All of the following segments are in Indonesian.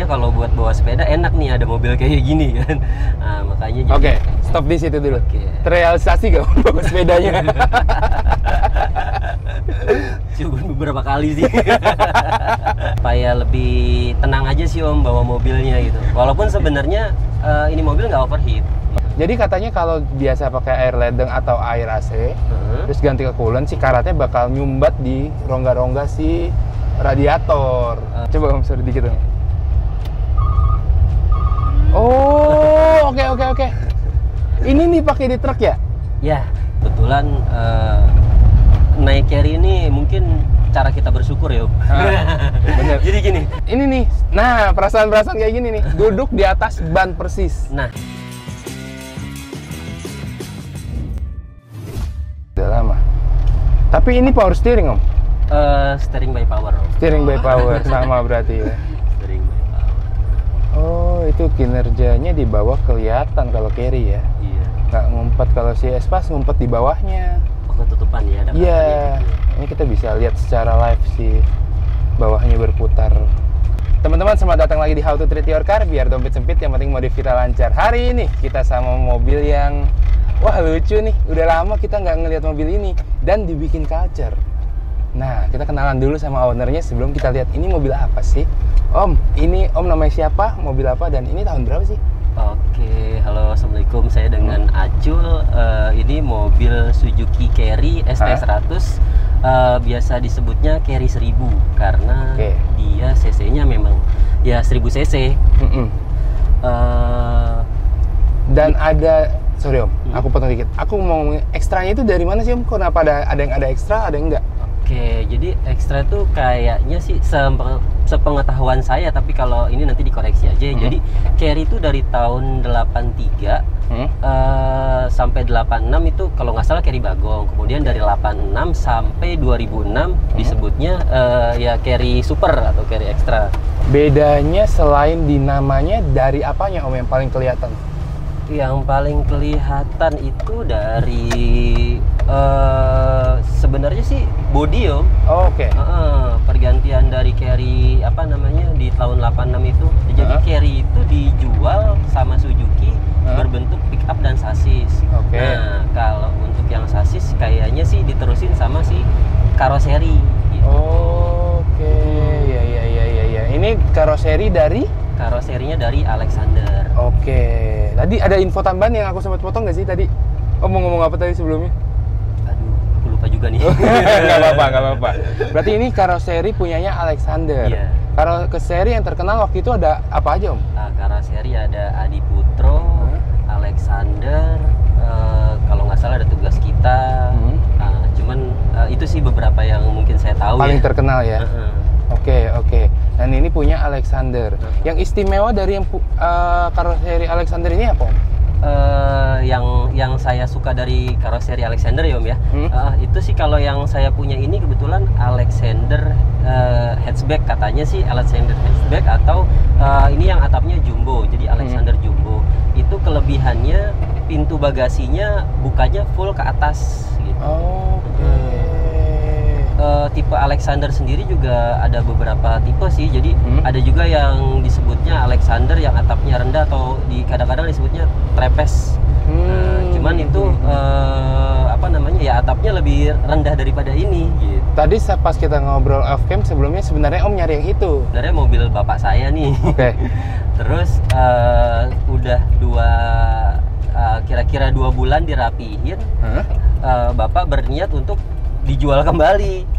Kalau buat bawa sepeda enak nih ada mobil kayak gini kan. Nah, makanya jadi... Oke, stop di situ dulu. Terrealisasi gak bawa sepedanya? Cuma beberapa kali sih. Supaya lebih tenang aja sih Om bawa mobilnya gitu. Walaupun sebenarnya ini mobil nggak overheat. Jadi katanya kalau biasa pakai air ledeng atau air AC, terus ganti ke coolant, si karatnya bakal nyumbat di rongga-rongga si radiator. Coba Om, sorry dikit Om. Oh, oke. Ini nih pakai di truk ya? Ya, kebetulan naik carry ini mungkin cara kita bersyukur ya Om. Bener. Jadi gini. Ini nih, nah perasaan-perasaan kayak gini nih, duduk di atas ban persis. Nah. Udah lama. Tapi ini power steering Om? Steering by power Om. Steering by power, sama berarti ya? Steering by power. Oh, itu kinerjanya di bawah kelihatan kalau carry ya? Iya. Nggak ngumpet, kalau si Espas ngumpet di bawahnya. Oh, ketutupan ya? Iya, ini kita bisa lihat secara live sih, bawahnya berputar. Teman-teman, selamat datang lagi di How to Treat Your Car. Biar dompet sempit, yang penting modif kita lancar. Hari ini kita sama mobil yang wah lucu nih, udah lama kita nggak ngelihat mobil ini dan dibikin culture. Nah, kita kenalan dulu sama ownernya sebelum kita lihat ini mobil apa sih. Om, ini Om namanya siapa, mobil apa, dan ini tahun berapa sih? Oke, halo, assalamualaikum. Saya dengan Acul. Ini mobil Suzuki Carry ST100. Biasa disebutnya Carry 1000 karena dia cc-nya memang ya 1000 cc. Dan ada, sorry Om, aku potong dikit. Aku mau ngomongin ekstranya itu dari mana sih Om? Kenapa ada yang ada ekstra, ada yang enggak? Oke, jadi ekstra tuh kayaknya sih sepengetahuan saya, tapi kalau ini nanti dikoreksi aja. Jadi carry itu dari tahun 83 sampai 86 itu kalau nggak salah carry bagong. Kemudian dari 86 sampai 2006 disebutnya ya carry super atau carry ekstra. Bedanya selain di namanya, dari apanya Om yang paling kelihatan? Yang paling kelihatan itu dari sebenarnya sih body Om. Oh, oke. Pergantian dari carry apa namanya di tahun 86 itu. Jadi carry itu dijual sama Suzuki berbentuk pick up dan sasis. Nah, kalau untuk yang sasis kayaknya sih diterusin sama si karoseri gitu. Ya. Ini karoseri dari? Karoserinya dari Alexander. Tadi ada info tambahan yang aku sempat potong nggak sih tadi? Om mau ngomong apa tadi sebelumnya? Aduh, aku lupa juga nih. Nggak apa-apa. Berarti ini karoseri punyanya Alexander. Iya. Karoseri yang terkenal waktu itu ada apa aja Om? Karoseri ada Adi Putro, Alexander, kalau nggak salah ada Tugas Kita. Cuman itu sih beberapa yang mungkin saya tahu. Paling terkenal ya? Oke. Dan ini punya Alexander. Yang istimewa dari yang karoseri Alexander ini apa Om? Yang saya suka dari karoseri Alexander ya Om ya, itu sih kalau yang saya punya ini kebetulan Alexander hatchback, katanya sih Alexander hatchback atau ini yang atapnya jumbo, jadi Alexander jumbo. Itu kelebihannya pintu bagasinya bukanya full ke atas gitu. Tipe Alexander sendiri juga ada beberapa tipe sih, jadi ada juga yang disebutnya Alexander yang atapnya rendah atau kadang-kadang disebutnya trapeze. Cuman itu apa namanya ya, atapnya lebih rendah daripada ini gitu. Tadi pas kita ngobrol off cam sebelumnya, sebenarnya Om nyari yang itu. Sebenarnya mobil bapak saya nih. Terus udah kira-kira 2 bulan dirapihin, bapak berniat untuk dijual kembali.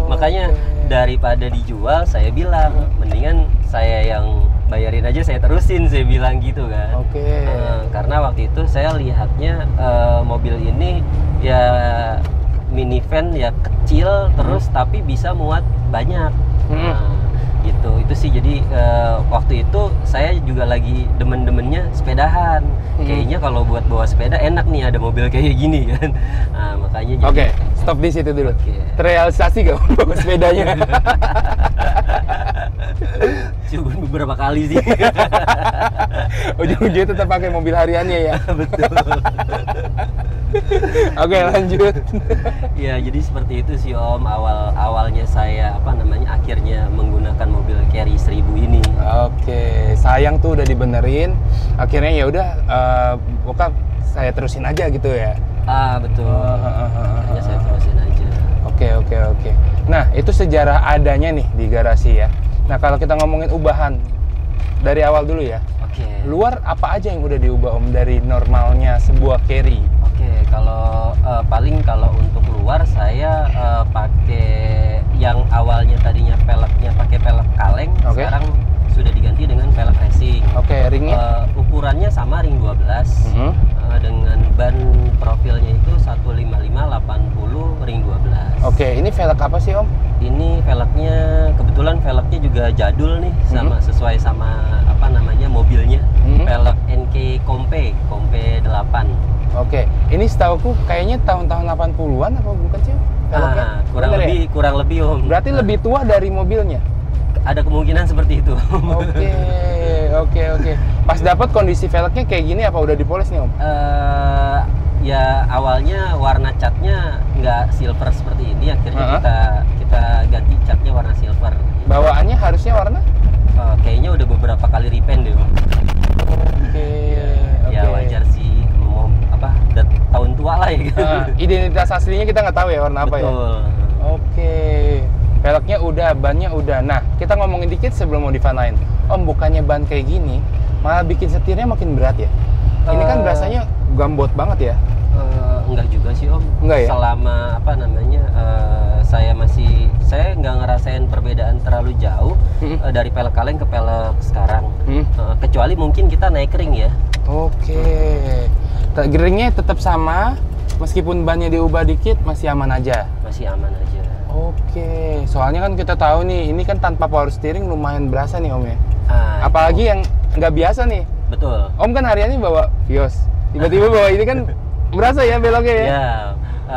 Makanya daripada dijual, saya bilang mendingan saya yang bayarin aja, saya terusin, saya bilang gitu kan. Karena waktu itu saya lihatnya mobil ini ya minivan ya kecil, terus tapi bisa muat banyak. Gitu. Itu sih jadi waktu itu saya juga lagi demen-demennya sepedahan. Kayaknya kalau buat bawa sepeda enak nih ada mobil kayak gini kan. Nah, makanya jadi stop di situ dulu. Terrealisasi gak bawa sepedanya? Cuma beberapa kali sih. Ujung-ujungnya tetap pakai mobil hariannya ya. Betul. Lanjut. Ya, jadi seperti itu sih Om, awalnya saya akhirnya menggunakan mobil Carry 1000 ini. sayang tuh udah dibenerin, akhirnya ya udah bokap saya terusin aja gitu ya. Betul. Akhirnya saya terusin aja. Oke. Nah, itu sejarah adanya nih di garasi ya. Nah, kalau kita ngomongin ubahan dari awal dulu ya. Oke. Luar apa aja yang udah diubah Om dari normalnya sebuah carry? Oke, kalau paling kalau untuk luar saya pakai yang awalnya tadinya peleknya pakai pelek kaleng, sekarang sudah diganti dengan pelek racing. Oke, ringnya? Ukurannya sama ring 12. Dengan ban profilnya itu 155/80 ring 12. Oke, ini velg apa sih Om? Ini velgnya kebetulan velgnya juga jadul nih, sama sesuai sama apa namanya mobilnya. Velg NK Compe 8. Oke, ini setauku kayaknya tahun-tahun 80-an apa bukan sih? Velgnya? Kurang lebih Om. Berarti lebih tua dari mobilnya? Ada kemungkinan seperti itu. Oke. Pas dapat kondisi velgnya kayak gini apa udah dipoles nih Om? Ya awalnya warna catnya nggak silver seperti ini, akhirnya kita ganti catnya warna silver. Bawaannya harusnya warna? Kayaknya udah beberapa kali repaint deh Om. Ya wajar sih, udah tahun tua lah ya gitu. Identitas aslinya kita nggak tahu ya warna apa ya? Betul. Oke. Velgnya udah, bannya udah. Nah, kita ngomongin dikit sebelum modifan lain. Om, bukannya ban kayak gini, malah bikin setirnya makin berat ya? Ini kan rasanya gambot banget ya? Enggak juga sih Om. Enggak ya? Selama apa namanya, saya nggak ngerasain perbedaan terlalu jauh dari pelek kaleng ke pelek sekarang. Kecuali mungkin kita naik ring ya. Oke. Ringnya tetap sama, meskipun bannya diubah dikit masih aman aja? Masih aman aja. Oke, soalnya kan kita tahu nih, ini kan tanpa power steering lumayan berasa nih Om ya. Apalagi yang nggak biasa nih. Betul. Om kan hariannya bawa Vios, tiba-tiba bawa ini kan berasa ya beloknya ya? Ya,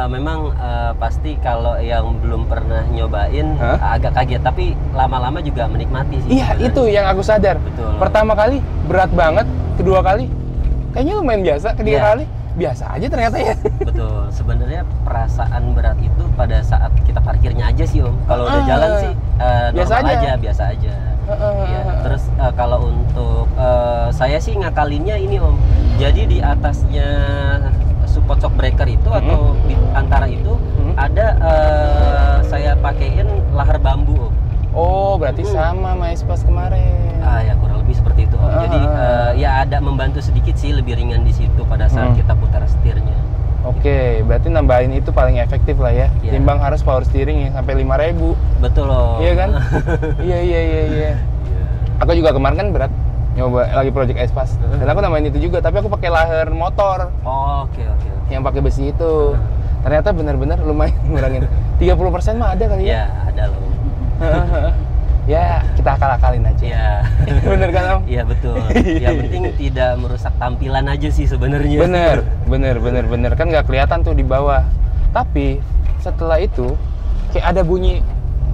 memang pasti kalau yang belum pernah nyobain agak kaget, tapi lama-lama juga menikmati sih. Iya, itu yang aku sadar. Betul. Pertama kali berat banget, kedua kali kayaknya lumayan biasa, ketiga kali biasa aja ternyata ya. Betul, sebenarnya perasaan berat itu pada saat kita parkirnya aja sih Om. Kalau udah jalan sih biasa aja. Ya, terus kalau untuk saya sih ngakalinnya ini Om. Jadi di atasnya support shock breaker itu atau di antara itu ada saya pakein lahar bambu Om. Oh, berarti sama Maespas kemarin. Ya kurang lebih seperti itu Om. Jadi ya ada membantu sedikit sih, lebih ringan di situ pada saat kita putar setirnya. Oke, berarti nambahin itu paling efektif lah ya. Timbang harus power steering yang sampai 5.000. Betul loh. Iya kan? Iya. Aku juga kemarin kan berat nyoba lagi project Espas. Dan aku nambahin itu juga, tapi aku pakai lahar motor. Oke. Yang pakai besi itu. Ternyata benar-benar lumayan ngurangin. 30% mah ada kali ya? Ya, ada loh. Ya, kita akal-akalin aja. Iya. Bener kan Om? Iya betul. Yang penting tidak merusak tampilan aja sih sebenarnya. Bener. Kan nggak kelihatan tuh di bawah. Tapi setelah itu kayak ada bunyi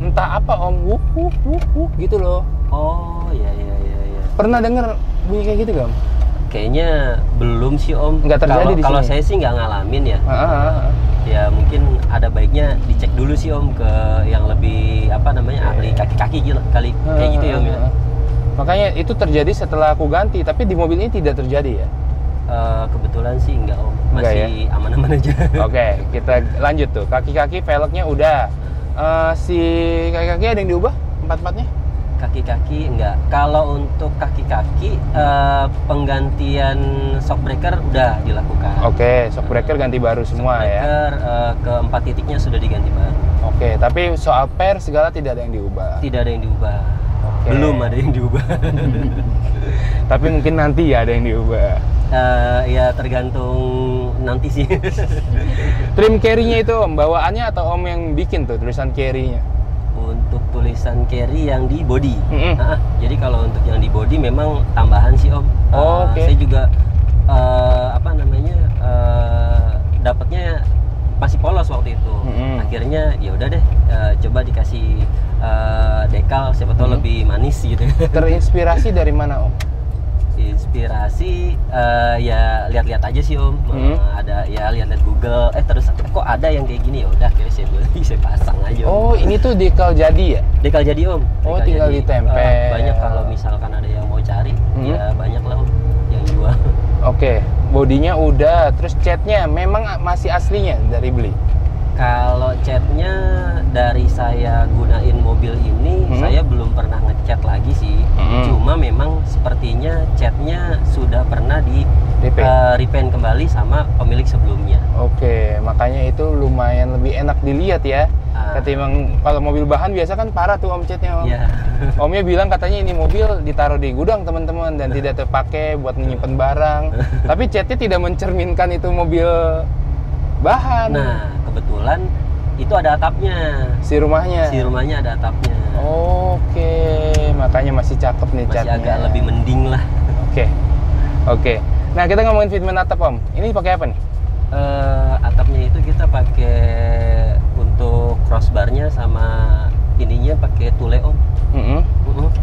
entah apa Om, wuk gitu loh. Oh iya. Pernah denger bunyi kayak gitu gak Om? Kayaknya belum sih Om. Nggak terjadi di sini. Kalau saya sih nggak ngalamin ya. Ya mungkin ada baiknya dicek dulu sih Om ke yang lebih ahli kaki-kaki gitu kali kayak gitu ya Om ya. Makanya itu terjadi setelah aku ganti, tapi di mobil ini tidak terjadi ya? Kebetulan sih enggak Om, masih aman-aman aja. Oke, kita lanjut tuh. Kaki-kaki velgnya udah. Si kaki-kaki ada yang diubah? Empat-empatnya? Kaki-kaki enggak. Kalau untuk kaki-kaki penggantian shock breaker udah dilakukan. Oke, shock breaker ganti baru semua shock breaker, ya. Keempat titiknya sudah diganti baru. Oke, tapi soal per segala tidak ada yang diubah. Tidak ada yang diubah. Oke. Belum ada yang diubah. Tapi mungkin nanti ya ada yang diubah. Ya tergantung nanti sih. Trim carry-nya itu Om, bawaannya atau Om yang bikin tuh tulisan carry-nya? Untuk tulisan carry yang di body. Jadi kalau untuk yang di body memang tambahan sih Om. Oke. Saya juga dapatnya masih polos waktu itu. Akhirnya ya udah deh, coba dikasih dekal, siapa tahu lebih manis gitu. Terinspirasi dari mana Om? terinspirasi ya lihat-lihat aja sih Om. Ada ya lihat-lihat Google, terus kok ada yang kayak gini, ya udah akhirnya saya beli, saya pasang aja Om. Oh, ini tuh decal jadi ya? Decal jadi Om. Oh, Decal tinggal jadi. ditempel. Banyak kalau misalkan ada yang mau cari, ya banyak lah Om yang jual. Oke, bodinya udah, terus catnya memang masih aslinya dari beli? Kalau catnya dari saya gunain mobil ini, saya belum pernah ngecat lagi sih. Cuma memang sepertinya catnya sudah pernah di repaint kembali sama pemilik sebelumnya. Oke, makanya itu lumayan lebih enak dilihat ya. Ketimbang kalau mobil bahan biasa kan parah tuh Om catnya Om. Yeah. Omnya bilang katanya ini mobil ditaruh di gudang teman-teman dan tidak terpakai buat menyimpan barang. Tapi catnya tidak mencerminkan itu mobil bahan. Nah, kebetulan itu ada atapnya. Si rumahnya? Si rumahnya ada atapnya. Oke, makanya masih cakep nih catnya. Masih agak lebih mending lah. Oke. Nah, kita ngomongin fitment atap Om. Ini pakai apa nih? Atapnya itu kita pakai untuk crossbarnya sama ininya pakai tule Om.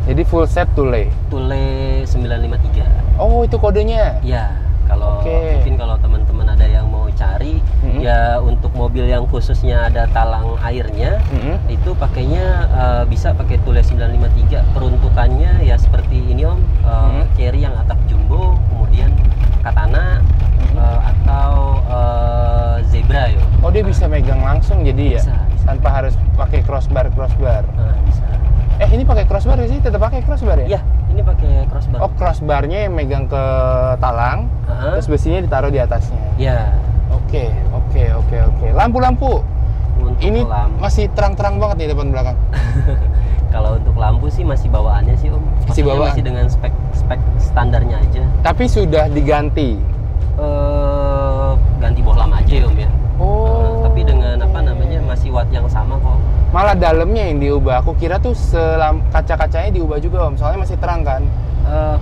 Jadi full set tule? Tule 953. Oh, itu kodenya? Ya. Kalau mungkin kalau teman-teman ada yang mau cari, ya untuk mobil yang khususnya ada talang airnya, itu pakainya bisa pakai tule 953. Peruntukannya ya seperti ini Om, carry yang atap jumbo, kemudian katana atau zebra ya. Oh, dia bisa megang langsung jadi ya? Bisa. Tanpa harus pakai crossbar. Bisa. Ini pakai crossbar sih? Tetap pakai crossbar ya? Iya, ini pakai crossbar. Oh, crossbarnya yang megang ke talang, terus besinya ditaruh di atasnya. Iya. Oke. Lampu-lampu. Ini lampu masih terang-terang banget nih depan belakang. Kalau untuk lampu sih masih bawaannya sih Om. Masih bawaan? Masih dengan spek standarnya aja. Tapi sudah diganti? Ganti bohlam aja ya Om ya. Tapi dengan masih watt yang sama kok. Malah dalamnya yang diubah. Aku kira tuh kaca-kacanya diubah juga Om, soalnya masih terang kan.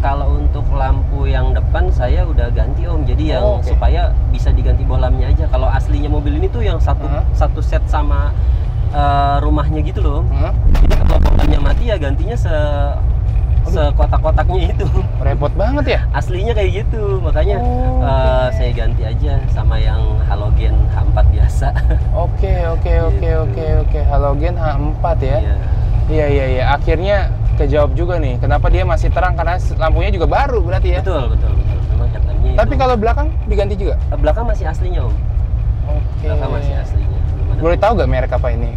Kalau untuk lampu yang depan saya udah ganti Om. Jadi yang supaya bisa diganti bohlamnya aja. Kalau aslinya mobil ini tuh yang satu set sama rumahnya gitu loh Om. Jadi kalau bohlamnya mati ya gantinya sekotak-kotaknya itu. Repot banget ya? Aslinya kayak gitu, makanya saya ganti aja sama yang halogen H4 biasa. Oke. Halogen H4 ya? Iya. Akhirnya kejawab juga nih, kenapa dia masih terang, karena lampunya juga baru berarti ya? Betul. Memang headlampnya. Tapi kalau belakang diganti juga? Belakang masih aslinya Om. Belakang masih aslinya. Boleh tahu nggak merek apa ini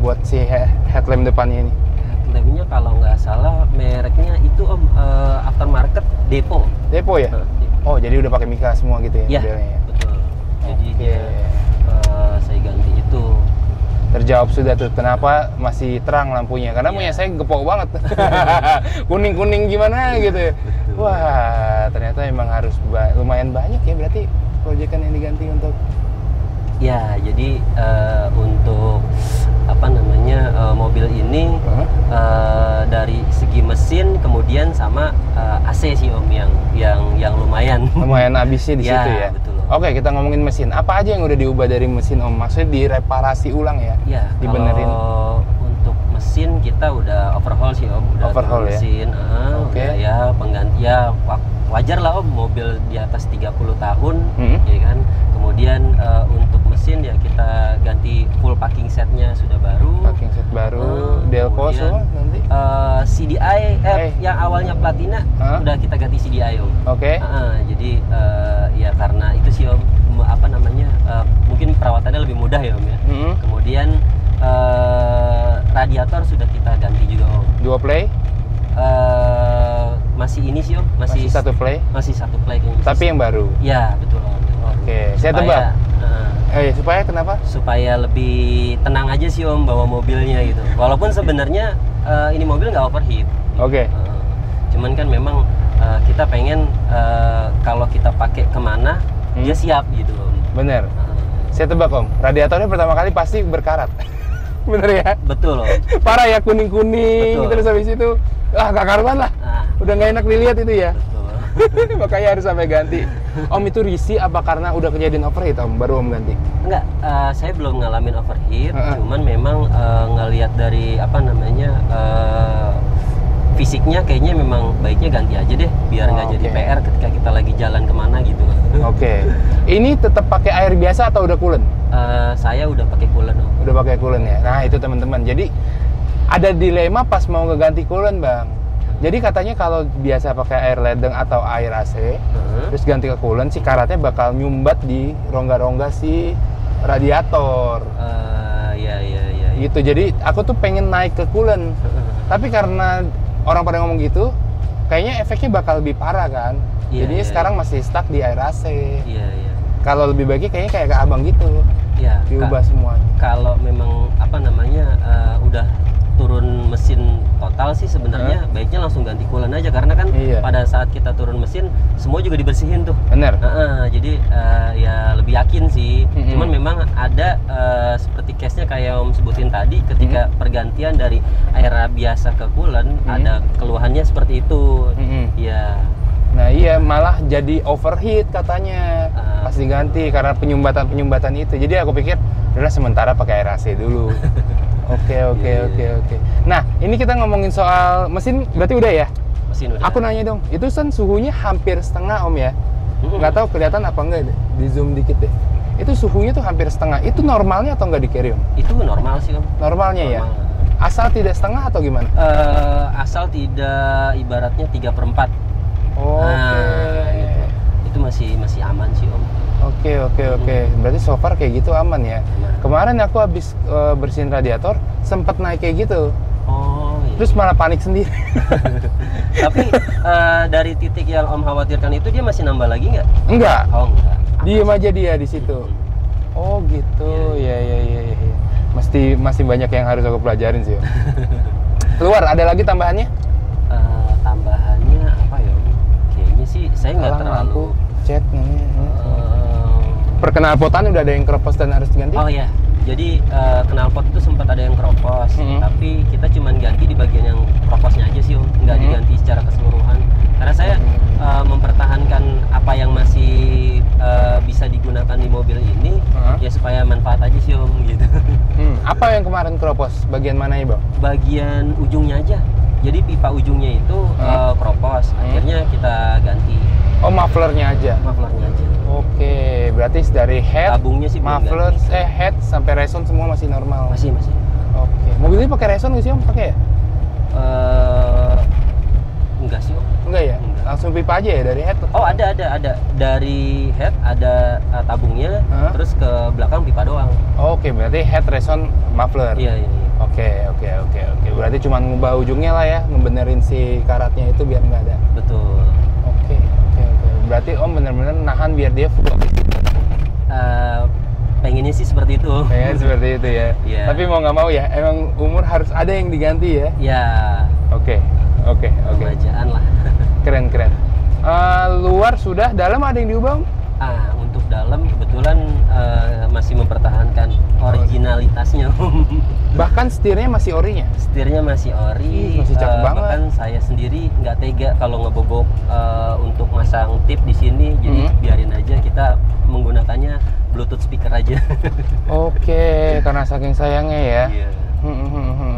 buat si headlamp depannya ini? Headlampnya kalau nggak salah mereknya itu Om, aftermarket Depo ya? Oh, jadi udah pakai Mika semua gitu ya? Iya, modelnya? betul. Jadi dia saya ganti itu. Terjawab sudah tuh, kenapa masih terang lampunya? Karena punya saya gepok banget. Kuning-kuning gimana gitu. Wah, ternyata emang harus lumayan banyak ya berarti proyekan yang diganti untuk. Ya, jadi untuk mobil ini dari segi mesin kemudian sama AC sih Om yang lumayan. Lumayan habisnya di situ ya. Betul. Oke, kita ngomongin mesin. Apa aja yang udah diubah dari mesin Om? Maksudnya direparasi ulang ya? Iya. Dibenerin. Kalau untuk mesin kita udah overhaul sih Om. Udah overhaul ya? Mesin, ya pengganti ya wajar lah Om, mobil di atas 30 tahun, ya kan. Kemudian untuk mesin ya kita ganti full packing setnya sudah baru. Packing set baru, Delco semua nanti. CDI yang awalnya platina udah kita ganti CDI Om. Jadi ya karena itu sih Om, mungkin perawatannya lebih mudah ya Om ya. Kemudian radiator sudah kita ganti juga Om. 2 play? Masih ini sih Om, masih 1 play? Masih 1 play kayaknya. Tapi yang baru? Ya betul Om. Saya tebak. Supaya kenapa? Supaya lebih tenang aja sih Om bawa mobilnya gitu. Walaupun sebenarnya ini mobil nggak overheat. Cuman kan memang kita pengen kalau kita pakai kemana dia siap gitu Om. Bener. Saya tebak Om, radiatornya pertama kali pasti berkarat. Bener ya? Betul Om. Parah ya, kuning-kuning terus habis itu gak karuan lah. Udah nggak enak dilihat itu ya. Betul. Makanya harus sampai ganti. Om itu risih apa karena udah kejadian overheat Om baru Om ganti? Enggak, saya belum ngalamin overheat, cuman memang ngelihat dari fisiknya kayaknya memang baiknya ganti aja deh, biar nggak jadi PR ketika kita lagi jalan kemana gitu. Oke. Ini tetap pakai air biasa atau udah coolant? Saya udah pakai coolant Om. Udah pakai coolant ya. Nah itu teman-teman. Jadi ada dilema pas mau ngeganti coolant bang. Jadi katanya kalau biasa pakai air ledeng atau air AC, terus ganti ke coolant, si karatnya bakal nyumbat di rongga-rongga si radiator. Iya. Gitu. Jadi aku tuh pengen naik ke coolant, tapi karena orang pada ngomong gitu, kayaknya efeknya bakal lebih parah kan. Jadinya sekarang masih stuck di air AC. Iya. Kalau lebih baiknya kayaknya kayak ke abang gitu. Iya. Diubah semua. Kalau memang apa namanya udah turun mesin total sih sebenarnya baiknya langsung ganti coolant aja, karena kan pada saat kita turun mesin semua juga dibersihin tuh. Bener. Jadi ya lebih yakin sih. Cuman memang ada seperti case-nya kayak Om sebutin tadi, ketika pergantian dari air biasa ke coolant ada keluhannya seperti itu. Ya. Nah iya, malah jadi overheat katanya pas diganti karena penyumbatan itu. Jadi aku pikir udah sementara pakai air AC dulu. Oke. Nah, ini kita ngomongin soal mesin, berarti udah ya? Mesin udah. Aku nanya dong, itu kan suhunya hampir setengah Om ya? Nggak tahu kelihatan apa enggak deh, di zoom dikit deh. Itu suhunya tuh hampir setengah, itu normalnya atau nggak di carry Om? Itu normal sih Om. Normalnya ya? Asal tidak setengah atau gimana? Asal tidak ibaratnya 3/4. Itu masih aman sih Om. Oke. Berarti so far kayak gitu aman ya. Kemarin aku habis bersihin radiator, sempat naik kayak gitu. Terus malah panik sendiri. Tapi dari titik yang Om khawatirkan itu dia masih nambah lagi nggak? Enggak. Oh enggak. Diem aja dia di situ. Oh gitu. Ya. Masih banyak yang harus aku pelajarin sih. Keluar ada lagi tambahannya? Tambahannya apa ya? Kayaknya sih saya nggak terlalu. Cat perkenalpotan udah ada yang keropos dan harus diganti? Oh iya, jadi knalpot itu sempat ada yang keropos, tapi kita cuma ganti di bagian yang keroposnya aja sih Om, nggak diganti secara keseluruhan. Karena saya mempertahankan apa yang masih bisa digunakan di mobil ini, ya supaya manfaat aja sih Om gitu. Apa yang kemarin keropos? Bagian mana ya Bang? Bagian ujungnya aja. Jadi pipa ujungnya itu keropos, akhirnya kita ganti. Oh, mufflernya aja? Mufflernya aja. Oke, berarti dari head, tabungnya sih muffler, head sampai reson semua masih normal? Masih. Oke. Mobil ini pakai reson nggak sih Om? Pakai ya? Enggak sih Om. Enggak ya? Enggak. Langsung pipa aja ya dari head? Oh ada. Dari head ada tabungnya, terus ke belakang pipa doang. Oke, berarti head, reson, muffler? Iya. Oke. Berarti cuma ngubah ujungnya lah ya, ngebenerin si karatnya itu biar nggak ada? Betul. Oke. Berarti Om bener-bener nahan biar dia full gitu? Pengennya sih seperti itu. Pengen seperti itu ya? Iya. Tapi mau nggak mau ya, emang umur harus ada yang diganti ya? Iya. Oke. Bacaan lah. Keren. Luar sudah, dalam ada yang diubah Om? Untuk dalam kebetulan masih mempertahankan originalitasnya Om. Bahkan setirnya masih orinya? Setirnya masih ori. Masih cakep banget. Bahkan saya sendiri nggak tega kalau ngebobok untuk masang tip di sini, jadi biarin aja, kita menggunakannya Bluetooth speaker aja. Oke, karena saking sayangnya ya. Iya.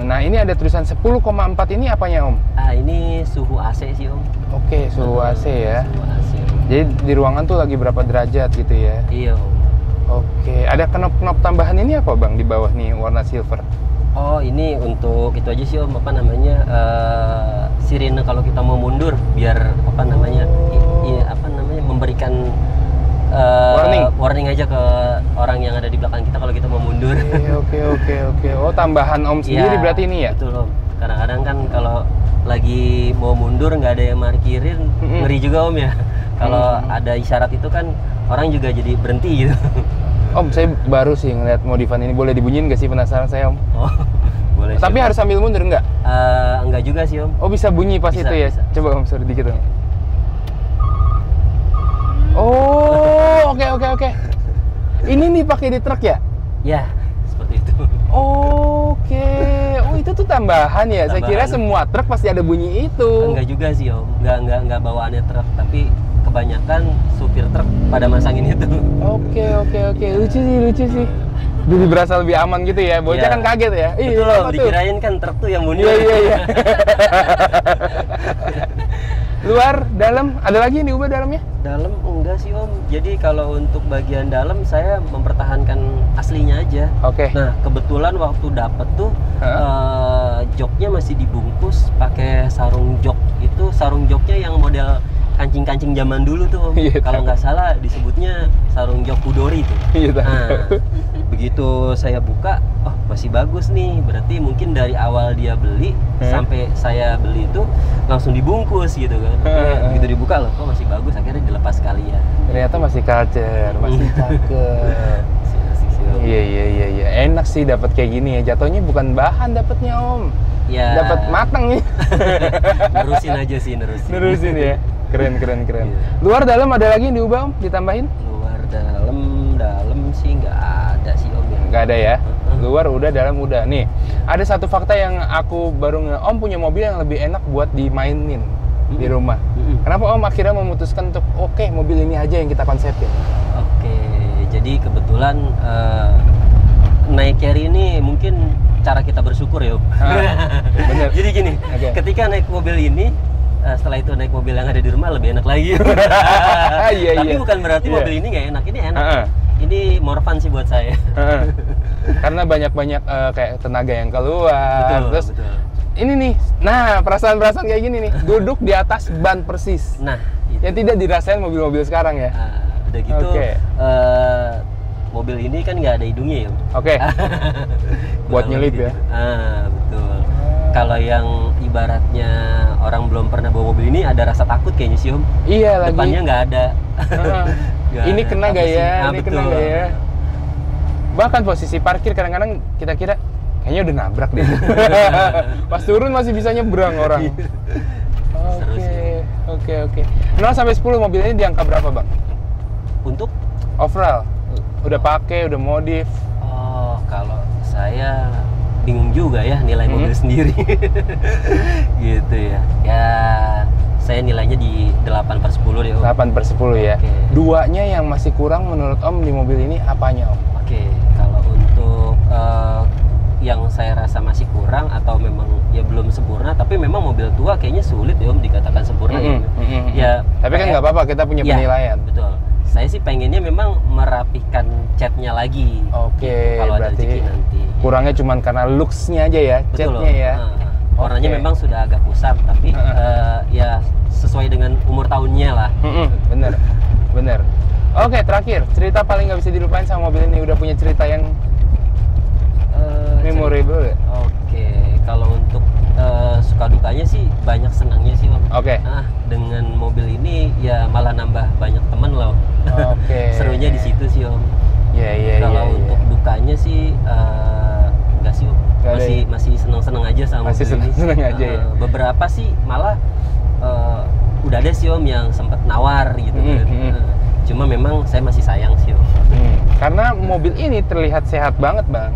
Nah ini ada tulisan 10,4 ini apanya Om? Ini suhu AC sih Om. Oke, suhu AC ya. Suhu AC. Jadi di ruangan tuh lagi berapa derajat gitu ya? Iya Om. Oke, ada knop-knop tambahan ini apa Bang di bawah nih warna silver? Oh ini untuk itu aja sih Om, apa namanya sirine kalau kita mau mundur, biar apa namanya memberikan warning aja ke orang yang ada di belakang kita kalau kita mau mundur. Oke. Oh tambahan Om sendiri ya, berarti ini ya? Betul Om. Kadang-kadang kan kalau lagi mau mundur nggak ada yang markirin, ngeri juga Om ya. Kalau ada isyarat itu kan orang juga jadi berhenti gitu. Om, saya baru sih ngeliat modifan ini, boleh dibunyiin nggak sih, penasaran saya Om? Oh, boleh. Tapi harus sambil mundur nggak? Nggak juga sih Om. Oh bisa bunyi pas itu ya? Bisa. Coba Om, sorry dikit Om. Oh, oke. Ini nih pakai di truk ya? Ya, seperti itu. Oke. Oh itu tuh tambahan ya? Tambahan. Saya kira semua truk pasti ada bunyi itu. Enggak juga sih Om, nggak bawaannya truk, tapi kebanyakan supir truk pada masangin itu. Oke. Lucu sih. Jadi berasa lebih aman gitu ya. Bocah kan kaget ya. Betul loh, dikirain kan truk tuh yang mundur. Iya. Luar, dalam, ada lagi yang diubah dalamnya? Dalam enggak sih Om. Jadi kalau untuk bagian dalam saya mempertahankan aslinya aja. Oke. Nah kebetulan waktu dapet tuh joknya masih dibungkus pakai sarung jok. Itu sarung joknya yang model kancing-kancing zaman dulu tuh Om. Iya, Kalau nggak salah disebutnya sarung jok Kudori tuh. Iya, Nah begitu saya buka, oh masih bagus nih. Berarti mungkin dari awal dia beli sampai saya beli itu langsung dibungkus gitu kan. Begitu dibuka loh, kok masih bagus. Akhirnya dilepas sekalian. Ternyata masih culture, masih cakep. Iya. Enak sih dapat kayak gini ya. Jatuhnya bukan bahan dapatnya Om. Ya. Dapat matang nih. Nerusin aja sih, Nerusin ya. Keren. Iya. Luar dalam ada lagi yang diubah Om? Ditambahin? Luar dalam sih nggak ada sih Om ya. Nggak ada ya? Luar udah, dalam udah. Nih, ada satu fakta yang aku baru Om punya mobil yang lebih enak buat dimainin di rumah. Kenapa Om akhirnya memutuskan untuk oke, mobil ini aja yang kita konsepin? Oke, jadi kebetulan naik carry ini mungkin cara kita bersyukur ya Om. Bener. Jadi gini, ketika naik mobil ini, setelah itu naik mobil yang ada di rumah lebih enak lagi. Tapi bukan berarti mobil ini nggak enak, ini enak. Ini more fun sih buat saya. Karena banyak-banyak kayak tenaga yang keluar. Betul. Ini nih, nah perasaan-perasaan kayak gini nih, duduk di atas ban persis. Nah, itu. Yang tidak dirasain mobil-mobil sekarang ya. Udah gitu, mobil ini kan nggak ada hidungnya ya. Oke. Buat nyelip ya. Betul. Kalau yang ibaratnya orang belum pernah bawa mobil ini ada rasa takut kayaknya sih Om. Iya lagi. Depannya nggak ada. Ini kena gak ya? Ini betul. kena gak ya? Bahkan posisi parkir kadang-kadang kita kira kayaknya udah nabrak deh. Pas turun masih bisa nyebrang orang. Oke. 0 sampai 10 mobil ini di angka berapa Bang? Untuk overall? Udah pakai, udah modif? Oh, kalau saya bingung juga ya nilai mobil sendiri. Gitu ya. Ya saya nilainya di 8/10 deh Om. 8/10 ya. Duanya yang masih kurang menurut Om di mobil ini apanya Om? Oke, kalau untuk yang saya rasa masih kurang atau memang ya belum sempurna, tapi memang mobil tua kayaknya sulit ya Om dikatakan sempurna. Ya, tapi kan nggak apa-apa, kita punya penilaian. Betul. Saya sih pengennya memang merapihkan catnya lagi. Oke, gitu, kalau ada berarti rezeki nanti. Kurangnya cuma karena looks-nya aja ya, catnya ya. Warnanya memang sudah agak kusam, tapi ya sesuai dengan umur tahunnya lah. Bener. Oke, terakhir, cerita paling nggak bisa dilupain sama mobil ini. Udah punya cerita yang memorable ya? Oke, kalau untuk suka dukanya sih banyak senangnya sih Om. Oke. Dengan mobil ini ya malah nambah banyak temen loh. Oke. Serunya di situ sih Om. Iya. Kalau untuk dukanya sih enggak sih Om. Masih seneng-seneng aja sama mobil ini. Seneng aja ya. Beberapa sih malah udah ada sih Om yang sempat nawar gitu kan. Cuma memang saya masih sayang sih Om. Karena mobil ini terlihat sehat banget Bang.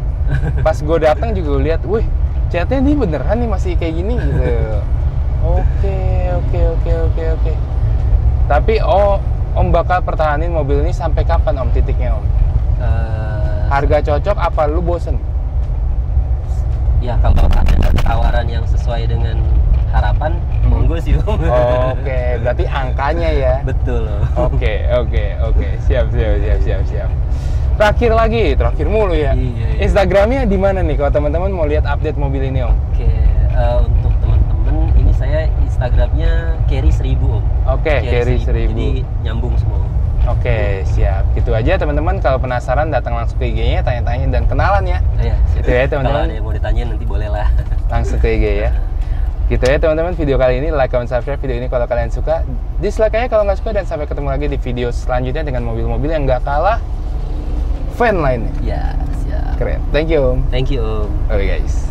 Pas gue datang juga lihat, wih, catnya ini beneran nih masih kayak gini gitu. Oke. Tapi Om bakal pertahanin mobil ini sampai kapan Om titiknya Om? Harga cocok apa lu bosen? Ya kalau ada tawaran yang sesuai dengan harapan, monggo sih Om. Oke, berarti angkanya ya. Betul. Oke. Siap. Terakhir mulu ya. Iya. Instagramnya di mana nih kalau teman-teman mau lihat update mobil ini Om? Oke, untuk teman-teman ini saya Instagramnya Carry 1000 Om. Oke, Carry 1000. Jadi nyambung semua. Oke, siap. Gitu aja teman-teman, kalau penasaran datang langsung ke IG-nya, tanya-tanya dan kenalan ya. Iya, gitu ya teman-teman. Kalau ada yang mau ditanya nanti boleh lah. Langsung ke IG ya. Gitu ya teman-teman, video kali ini like, comment, subscribe video ini kalau kalian suka. Dislike aja kalau nggak suka, dan sampai ketemu lagi di video selanjutnya dengan mobil-mobil yang nggak kalah fan lainnya. Ya, siap. Keren. Thank you Om. Thank you Om. Oke guys.